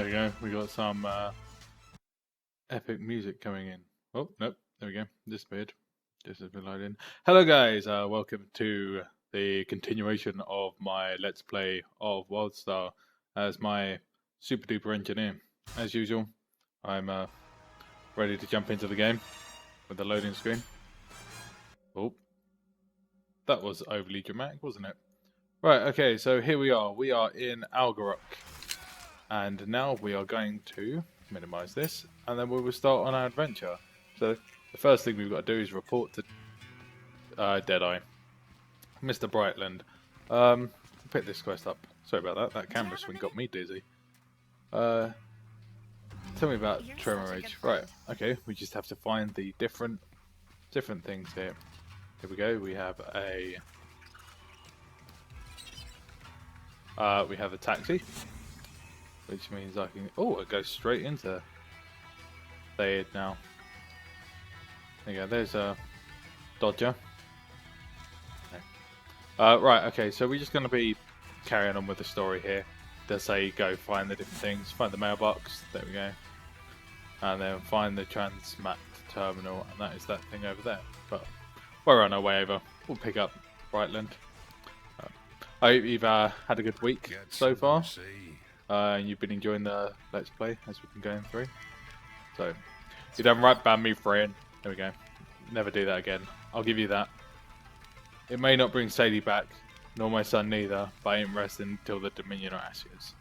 There we go. We got some epic music coming in. Oh, nope. There we go. Disappeared. Just has been loaded in. Hello, guys. Welcome to the continuation of my Let's Play of Wildstar as my super duper engineer. As usual, I'm ready to jump into the game with the loading screen. Oh, that was overly dramatic, wasn't it? Right, okay, so here we are. We are in Algaroc. And now we are going to minimize this, and then we will start on our adventure. So the first thing we've got to do is report to Deadeye, Mr. Brightland. Pick this quest up. Sorry about that. That camera swing got me dizzy. Tell me about Tremor Ridge. Right. Okay. We just have to find the different things here. Here we go. We have a taxi. Which means I can... Oh, it goes straight into Thayed now. There you go, there's a Dodger. Okay. Right, okay, so we're just going to be carrying on with the story here. They say go find the different things, find the mailbox, there we go. And then find the transmat terminal, and that is that thing over there. But we're on our way over. We'll pick up Brightland. I hope you've had a good week so far. And you've been enjoying the Let's Play as we've been going through. So, you done right by me, friend. There we go. Never do that again. I'll give you that. It may not bring Sadie back, nor my son neither, but I ain't resting until the Dominion are ashes.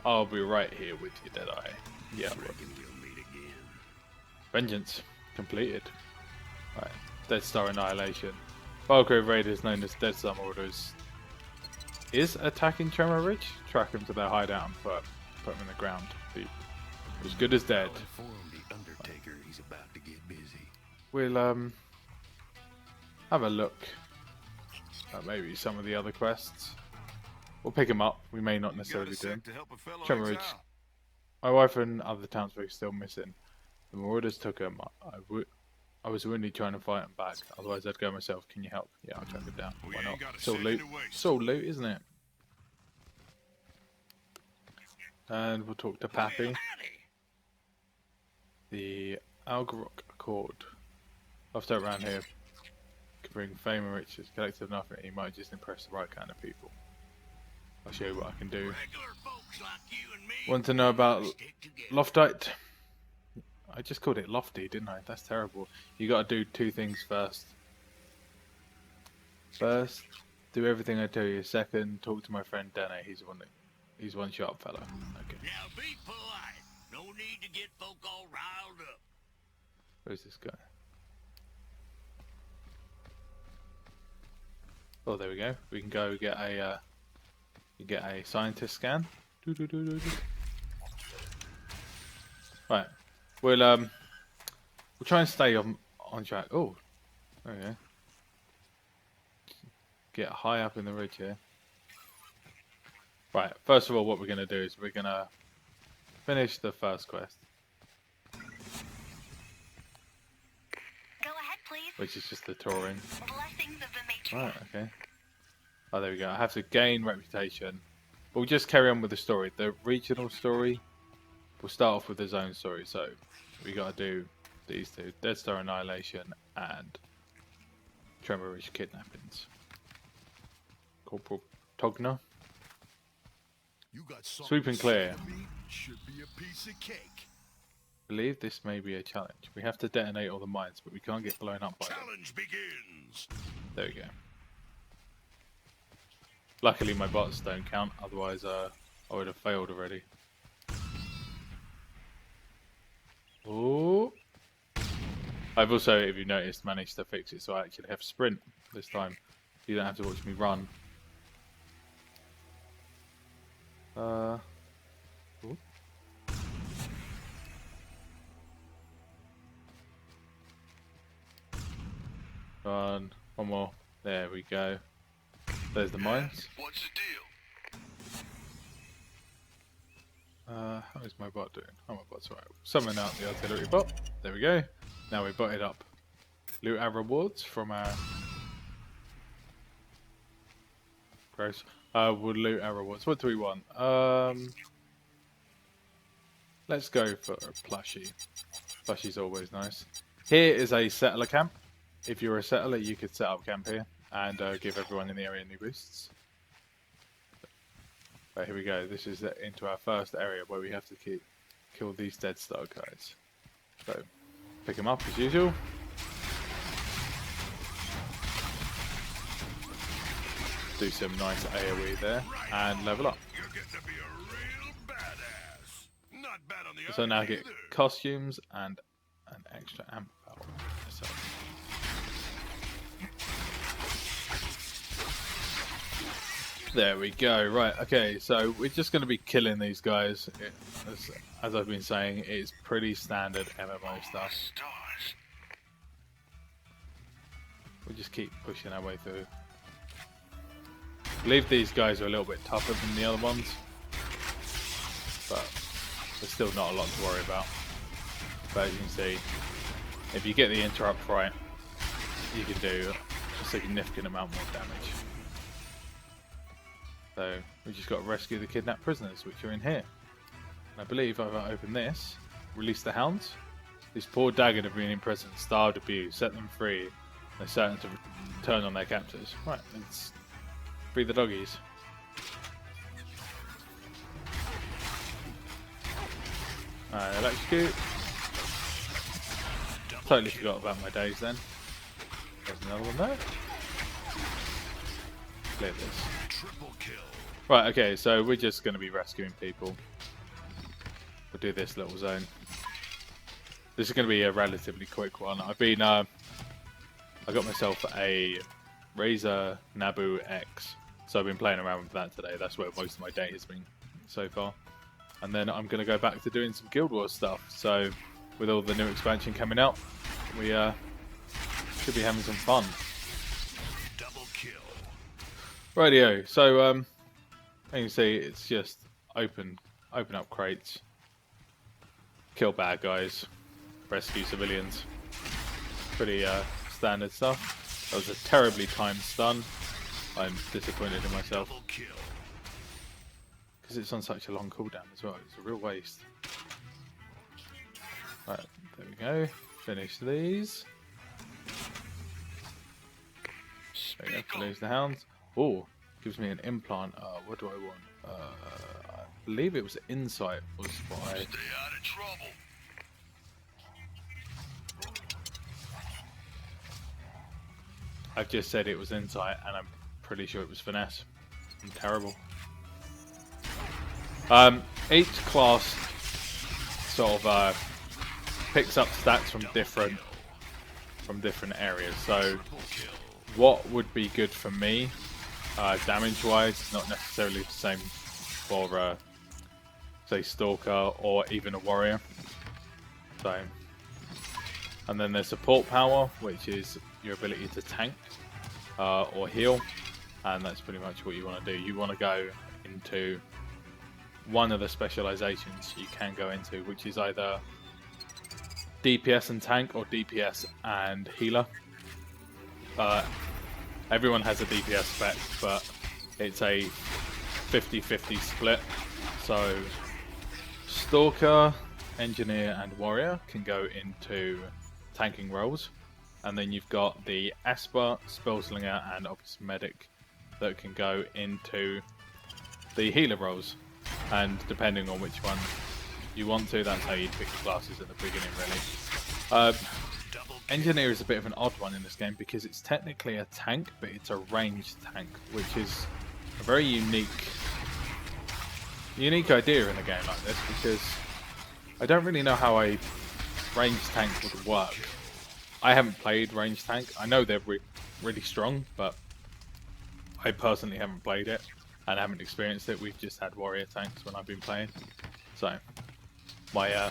I'll be right here with you, Deadeye. Yeah. Vengeance. Completed. Right. Dead Star Annihilation. Valkyrie Raiders known as Dead Star Marauders is attacking Tremor Ridge. Track them to their hideout and put them in the ground. As good as dead. We'll have a look at maybe some of the other quests. We'll pick them up. We may not necessarily do them. Tremor Ridge. My wife and other townsfolk are still missing. The Marauders took them. I was really trying to fight them back. Otherwise, I'd go myself. Can you help? Yeah, I'll track them down. Why not? Soul loot. Soul loot, isn't it? And we'll talk to Pappy. The Algaroc Accord. After around here, can bring fame and riches. Collective nothing. He might just impress the right kind of people. I'll show you what I can do. Want to know about Loftite? I just called it Lofty, didn't I? That's terrible. You got to do two things first. First, do everything I tell you. Second, talk to my friend Danny. He's one sharp fella. Okay. Now be polite. No need to get folk all riled up. Where's this guy? Oh, there we go. We can go get a scientist scan. Right. We'll try and stay on track. Oh, there we go. Get high up in the ridge here. Right. First of all, what we're going to do is we're going to finish the first quest. Go ahead, please. Which is just the touring. Blessings of the Right. Okay. Oh, there we go. I have to gain reputation. But we'll just carry on with the story. The regional story. We'll start off with the zone story. So we got to do these two: Dead Star Annihilation and Tremor Ridge kidnappings. Corporal Togner. Sweep and clear. Should be a piece of cake. Believe this may be a challenge. We have to detonate all the mines, but we can't get blown up by them. Challenge begins. There we go. Luckily my bots don't count, otherwise I would have failed already. Oh! I've also, if you noticed, managed to fix it so I actually have sprint this time. You don't have to watch me run. Ooh. Run. One more. There we go. There's the mines. What's the deal? How is my bot doing? Oh, my bot's right. Summon out the artillery bot. There we go. Now we bot it up. Loot our rewards from our... Gross. We'll loot our rewards. What do we want? let's go for a plushie. Plushie's always nice. Here is a settler camp. If you're a settler, you could set up camp here and give everyone in the area new boosts. But here we go. This is into our first area where we have to kill these dead star guys. So pick them up as usual. Do some nice AoE there and level up. You're getting to be a real badass. Not bad on the So now eyes get either. costumes and an extra amp power. So there we go. Right, okay, so we're just going to be killing these guys. As I've been saying, it's pretty standard MMO stuff. Stars. We'll just keep pushing our way through. I believe these guys are a little bit tougher than the other ones, but there's still not a lot to worry about. But as you can see, if you get the interrupt right, you can do a significant amount more damage. So we just got to rescue the kidnapped prisoners, which are in here. And I believe if I open this, release the hounds. These poor Dagon have been in prison, starved, abused, set them free. They're certain to turn on their captors. Right, let's free the doggies. Alright, electrocute. Totally forgot about my days then. There's another one there. Clear this. Triple kill. Right, okay, so we're just going to be rescuing people. We'll do this little zone. This is going to be a relatively quick one. I got myself a Razer Naboo X, so I've been playing around with that today. That's where most of my day has been so far. And then I'm going to go back to doing some Guild Wars stuff. So with all the new expansion coming out, we should be having some fun. Double kill. Rightio, so as you can see, it's just open up crates, kill bad guys, rescue civilians. Pretty standard stuff. That was a terribly timed stun. I'm disappointed in myself Double kill. because it's on such a long cooldown as well. It's a real waste. Right, there we go. Finish these. There we go. Finish the hounds. Oh, gives me an implant. What do I want? I believe it was insight was what I... Stay out of trouble. I've just said it was insight, and I'm pretty sure it was finesse. I'm terrible. Each class sort of picks up stats from different areas. So, what would be good for me, damage-wise, is not necessarily the same for, say, Stalker or even a Warrior. So, and then there's support power, which is your ability to tank or heal, and that's pretty much what you want to do. You want to go into one of the specializations you can go into, which is either DPS and tank or DPS and healer. Everyone has a DPS spec, but it's a 50-50 split. So Stalker, Engineer and Warrior can go into tanking roles, and then you've got the Esper, Spellslinger and Officer Medic that can go into the healer roles, and depending on which one you want to, that's how you pick the classes at the beginning, really. Engineer is a bit of an odd one in this game because it's technically a tank, but it's a ranged tank, which is a very unique idea in a game like this, because I don't really know how a ranged tank would work. I haven't played ranged tank. I know they're really strong, but I personally haven't played it and haven't experienced it. We've just had warrior tanks when I've been playing. So my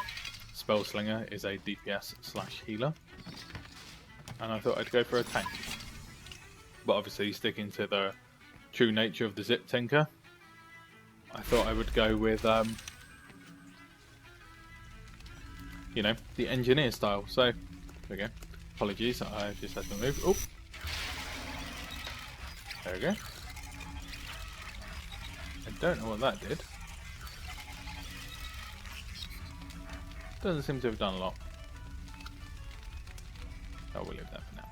Spellslinger is a DPS/healer, and I thought I'd go for a tank. But obviously, sticking to the true nature of the Zipp Tinker, I thought I would go with you know, the engineer style. So there we go. Apologies, I just had to move. Oh, there we go. I don't know what that did. Doesn't seem to have done a lot. Oh, we'll leave that for now.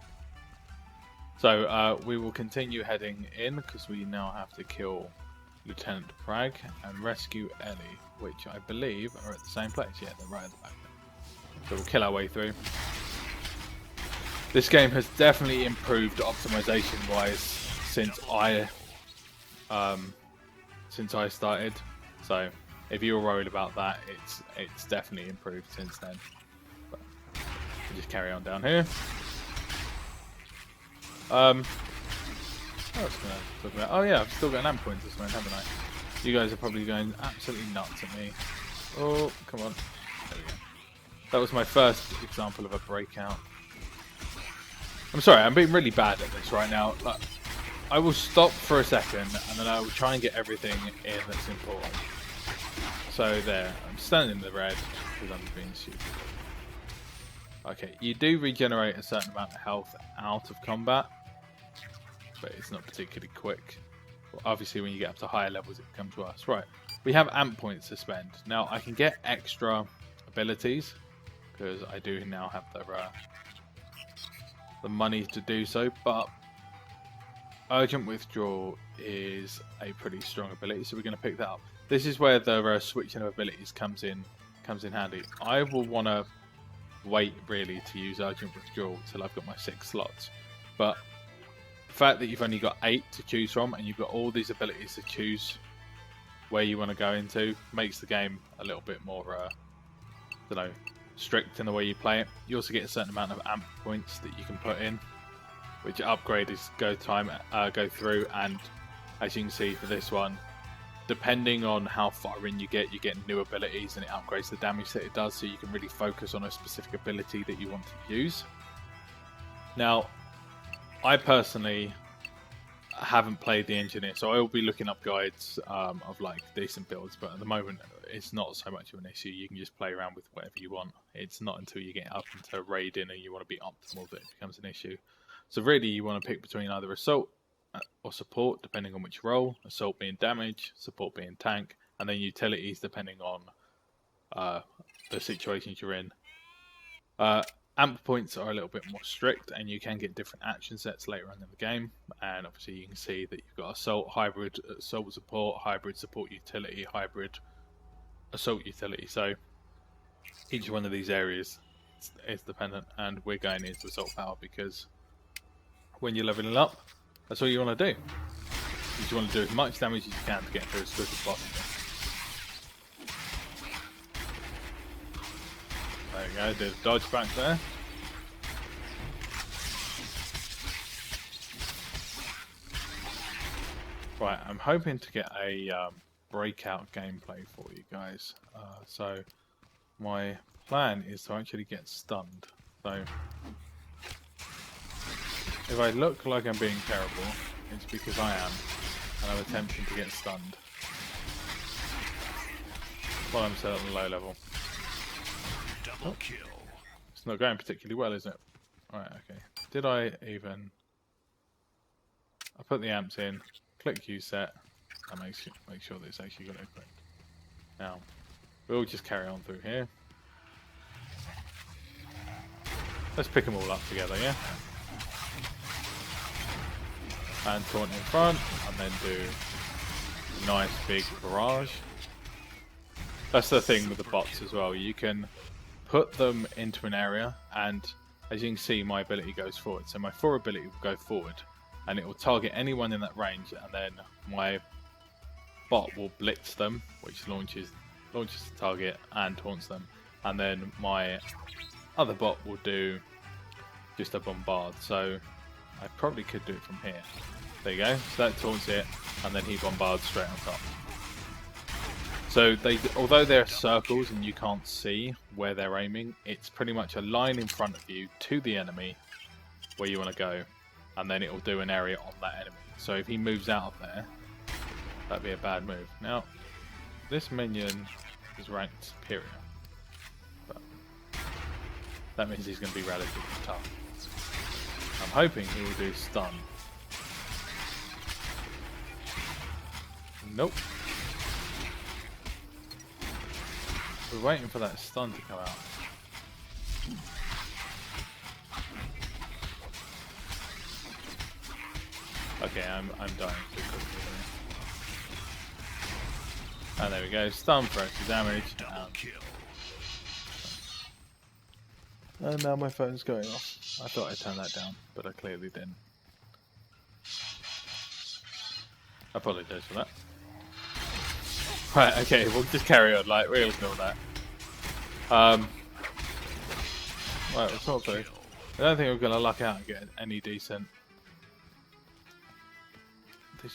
So we will continue heading in because we now have to kill Lieutenant Bragg and rescue Ellie, which I believe are at the same place. Yeah, they're right at the back there. So we'll kill our way through. This game has definitely improved optimization wise since I started. So if you were worried about that, it's definitely improved since then. But we'll just carry on down here. What else can I talk about? Oh yeah, I've still got an amp point this moment, haven't I? You guys are probably going absolutely nuts at me. Oh, come on. There we go. That was my first example of a breakout. I'm sorry, I'm being really bad at this right now. Like, I will stop for a second and then I will try and get everything in that's important. So there, I'm standing in the red because I'm being stupid. Okay, you do regenerate a certain amount of health out of combat, but it's not particularly quick. Well, obviously, when you get up to higher levels, it becomes worse. Right, we have amp points to spend. Now, I can get extra abilities because I do now have the money to do so, but Urgent Withdrawal is a pretty strong ability, so we're going to pick that up. This is where the switching of abilities comes in handy. I will want to wait really to use Urgent Withdrawal till I've got my 6 slots, but the fact that you've only got 8 to choose from and you've got all these abilities to choose where you want to go into makes the game a little bit more I don't know, strict in the way you play it. You also get a certain amount of amp points that you can put in, which upgrade is go through, and as you can see for this one, depending on how far in you get new abilities and it upgrades the damage that it does, so you can really focus on a specific ability that you want to use. Now, I personally haven't played the engineer, so I will be looking up guides of like decent builds, but at the moment it's not so much of an issue. You can just play around with whatever you want. It's not until you get up into raiding and you want to be optimal that it becomes an issue. So really you want to pick between either assault or support, depending on which role. Assault being damage, support being tank, and then utilities depending on the situations you're in. Amp points are a little bit more strict, and you can get different action sets later on in the game. And obviously you can see that you've got assault, hybrid assault support, hybrid support utility, hybrid assault utility. So each one of these areas is dependent, and we're going into assault power because when you're leveling up, that's all you want to do. You just want to do as much damage as you can to get through as quick as possible. There we go, did a dodge back there. Right, I'm hoping to get a breakout gameplay for you guys. So my plan is to actually get stunned. So if I look like I'm being terrible, it's because I am, and I'm attempting to get stunned while I'm still at the low level. Double kill. It's not going particularly well, is it? Right, okay. Did I even... I put the amps in, click use set, and make sure that it's actually got it equipped. Now, we'll just carry on through here. Let's pick them all up together, yeah? And taunt in front, and then do a nice big barrage. That's the thing with the bots as well. You can put them into an area, and as you can see, my ability goes forward. So my 4 ability will go forward, and it will target anyone in that range, and then my bot will blitz them, which launches the target and taunts them, and then my other bot will do just a bombard. So I probably could do it from here. There you go. So that taunts it, and then he bombards straight on top. So although they're circles and you can't see where they're aiming, it's pretty much a line in front of you to the enemy where you want to go, and then it will do an area on that enemy. So if he moves out of there, that'd be a bad move. Now, this minion is ranked superior, but that means he's going to be relatively tough. I'm hoping he will do stun. Nope. We're waiting for that stun to come out. Okay, I'm dying too quickly here. And there we go, stun for extra damage. And now my phone's going off. I thought I'd turn that down, but I clearly didn't. I apologise for that. Right, okay, we'll just carry on, like, we'll ignore that. Right, we'll talk through. I don't think we're going to luck out and get any decent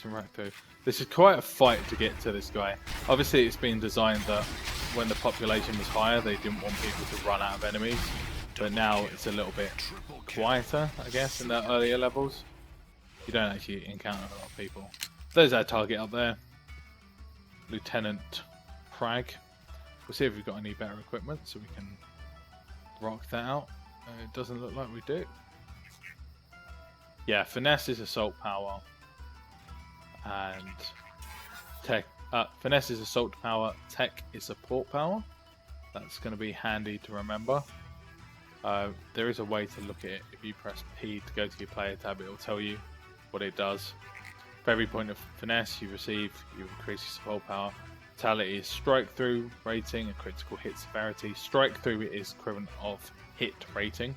rack through. This is quite a fight to get to this guy. Obviously it's been designed that when the population was higher they didn't want people to run out of enemies, but now it's a little bit quieter, I guess, in the earlier levels. You don't actually encounter a lot of people. There's our target up there, Lieutenant Prag. We'll see if we've got any better equipment so we can rock that out. It doesn't look like we do. Yeah, finesse is assault power. And tech, finesse is assault power, tech is support power. That's going to be handy to remember. There is a way to look at it. If you press P to go to your player tab, it will tell you what it does. For every point of finesse you receive, you increase your support power. Vitality is strike through rating and critical hit severity. Strike through is equivalent of hit rating.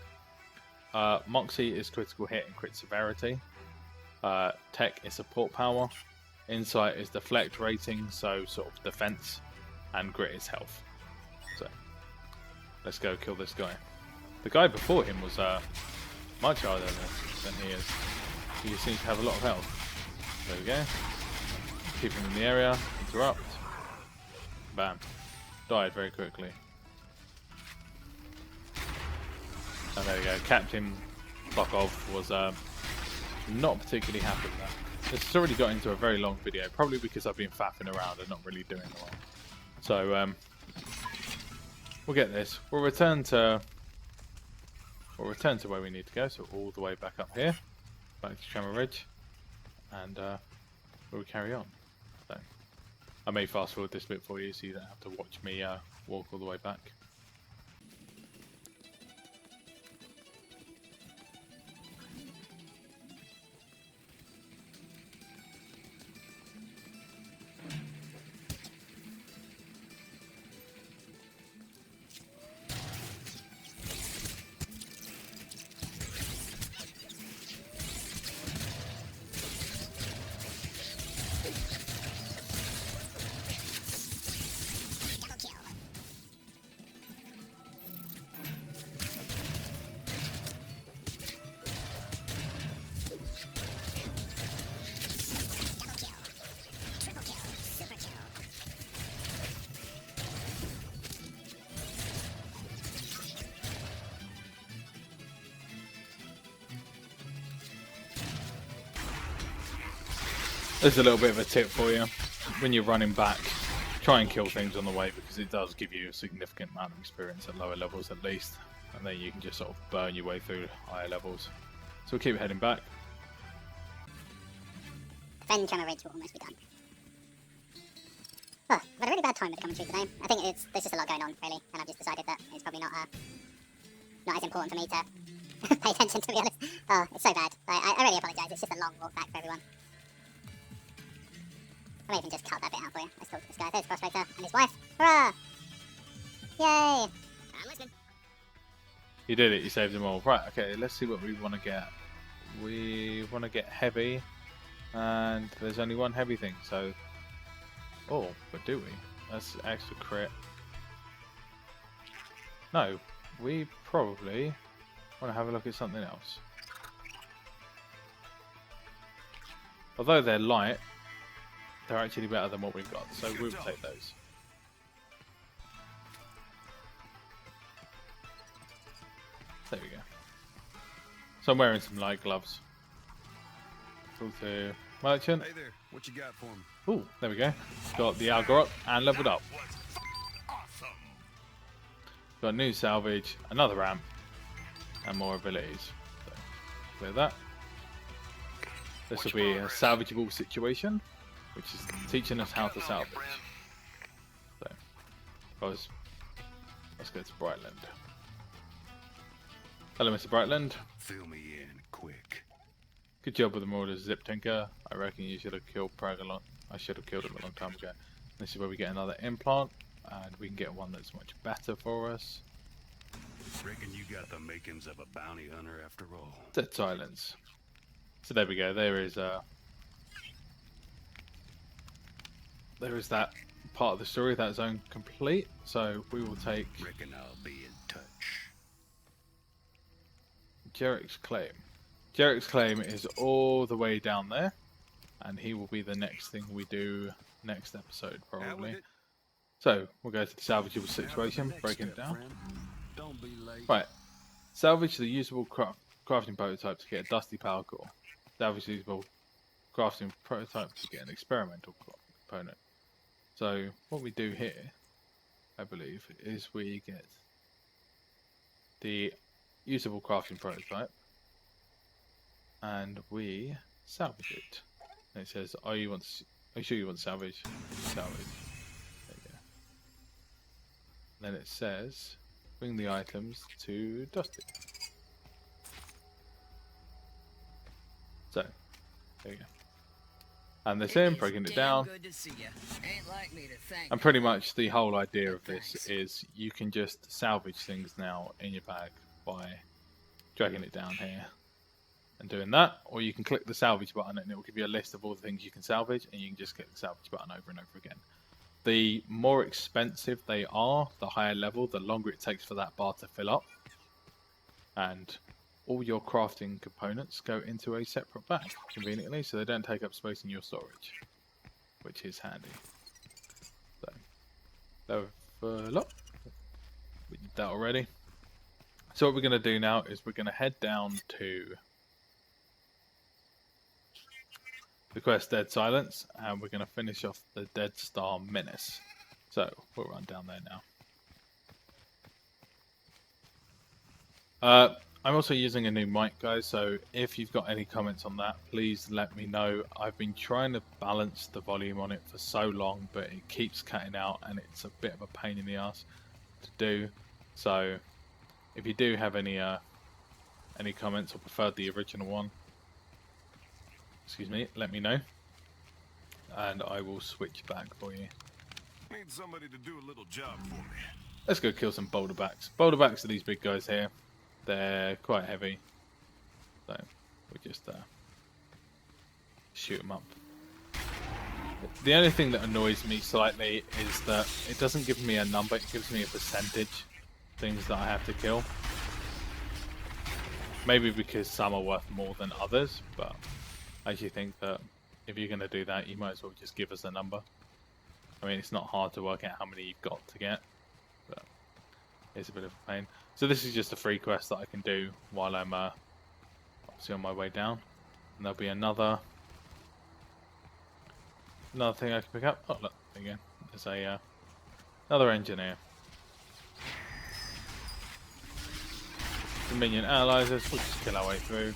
Moxie is critical hit and crit severity. Tech is support power. Insight is deflect rating, so sort of defense, and grit is health. So let's go kill this guy. The guy before him was much harder than he is. He seems to have a lot of health. There we go. Keep him in the area. Interrupt. Bam. Died very quickly. And there we go. Captain Fuckov was not particularly happy with that. This has already got into a very long video, probably because I've been faffing around and not really doing a lot. So we'll get this. We'll return to where we need to go. So all the way back up here, back to Tremor Ridge, and we'll carry on. So I may fast forward this bit for you, so you don't have to watch me walk all the way back. There's a little bit of a tip for you. When you're running back, try and kill things on the way, because it does give you a significant amount of experience at lower levels at least. And then you can just sort of burn your way through higher levels. So we'll keep heading back. Then Tremor Ridge will almost be done. Oh, I've had a really bad time with the commentary today. I think there's just a lot going on, really, and I've just decided that it's probably not as important for me to pay attention, to be honest. Oh, it's so bad. I really apologise. It's just a long walk back for everyone. I may even just cut that bit out for you. Let's talk to this guy. There's Prospector and his wife. Hurrah! Yay! I'm listening. You did it. You saved them all. Right, okay, let's see what we want to get. We want to get heavy, and there's only one heavy thing, so... Oh, but do we? That's extra crit. No, we probably want to have a look at something else. Although they're light, they're actually better than what we've got, so we'll take those. There we go. So I'm wearing some light gloves. Talk to Merchant. Hey there, what you got for me? Ooh, there we go. Got the Algaroc and leveled up. Awesome. Got new salvage, another ramp, and more abilities. So, clear that. This will be a salvageable situation, which is teaching us how to salvage. So, because Let's go to Brightland. Hello, Mr. Brightland. Fill me in quick. Good job with the murder, Zipp Tinker. I reckon you should have killed Prag a long. I should have killed him a long time ago. This is where we get another implant, and we can get one that's much better for us. Reckon you got the makings of a bounty hunter after all. Dead silence. So there we go. There is that part of the story, that zone complete. So we will take Reckon I'll be in touch. Jarek's claim. Jarek's claim is all the way down there, and he will be the next thing we do next episode probably. So we'll go to the salvageable situation, breaking it down. Don't be late. Right, salvage the usable crafting prototype to get a dusty power core. Salvage the usable crafting prototype to get an experimental component. So what we do here, I believe, is we get the usable crafting prototype and we salvage it. And it says, are you sure you want salvage? Salvage. There you go. And then it says, bring the items to Dusty. So, there you go. And the same, breaking it down. And pretty much the whole idea of this is you can just salvage things now in your bag by dragging it down here and doing that, or you can click the salvage button and it will give you a list of all the things you can salvage, and you can just click the salvage button over and over again. The more expensive they are, the higher level, the longer it takes for that bar to fill up, and all your crafting components go into a separate bag conveniently, so they don't take up space in your storage, which is handy. So, level up. We did that already. So what we're going to do now is we're going to head down to the quest Dead Silence, and we're going to finish off the Dead Star Menace. So we'll run down there now. I'm also using a new mic, guys, so if you've got any comments on that, please let me know. I've been trying to balance the volume on it for so long, but it keeps cutting out and it's a bit of a pain in the ass to do. So if you do have any comments or prefer the original one, excuse me, let me know, and I will switch back for you. Need somebody to do a little job for me. Let's go kill some boulderbacks. Boulderbacks are these big guys here. They're quite heavy, so we just shoot them up. The only thing that annoys me slightly is that it doesn't give me a number, it gives me a percentage things that I have to kill. Maybe because some are worth more than others, but I actually think that if you're going to do that, you might as well just give us a number. I mean, it's not hard to work out how many you've got to get, but it's a bit of a pain. So this is just a free quest that I can do while I'm obviously on my way down. And there'll be another thing I can pick up. Oh look, there you go. There's a another engineer. Dominion analyzers. We'll just kill our way through.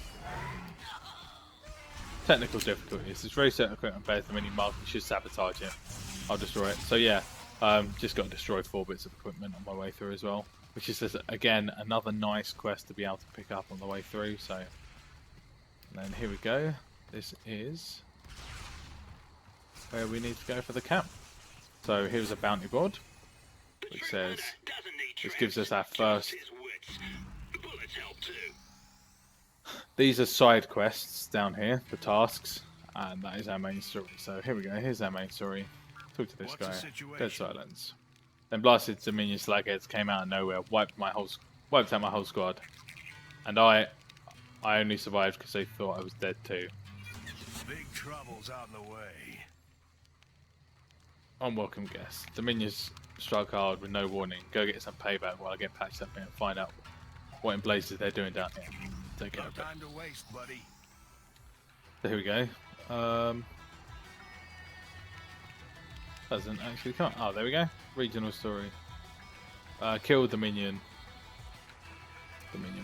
Technical difficulties. This race set equipment bears the mini mark and should sabotage it. I'll destroy it. So yeah, just got to destroy 4 bits of equipment on my way through as well. Which is, again, another nice quest to be able to pick up on the way through. So, and then here we go. This is where we need to go for the camp. So here's a bounty board, which says, this gives us our first. These are side quests down here, the tasks, and that is our main story. So here we go. Here's our main story. Talk to this guy. Dead Silence. Then blasted Dominion slugheads came out of nowhere, wiped out my whole squad, and I only survived because they thought I was dead too. Big trouble's out in the way. Unwelcome guests. Dominions struck hard with no warning. Go get some payback while I get patched up here and find out what in blazes they're doing down here. Take care of it. Time to waste, buddy. So here we go. Doesn't actually come. Oh, there we go. Regional story. Kill Dominion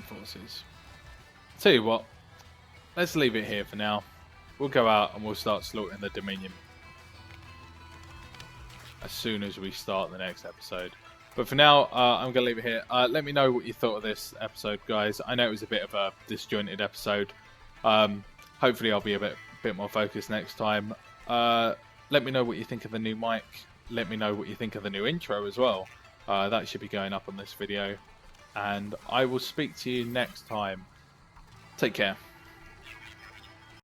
forces. Tell you what, let's leave it here for now. We'll go out and we'll start slaughtering the Dominion as soon as we start the next episode. But for now, I'm going to leave it here. Let me know what you thought of this episode, guys. I know it was a bit of a disjointed episode. Hopefully I'll be a bit more focused next time. Let me know what you think of the new mic. Let me know what you think of the new intro as well. That should be going up on this video. And I will speak to you next time. Take care.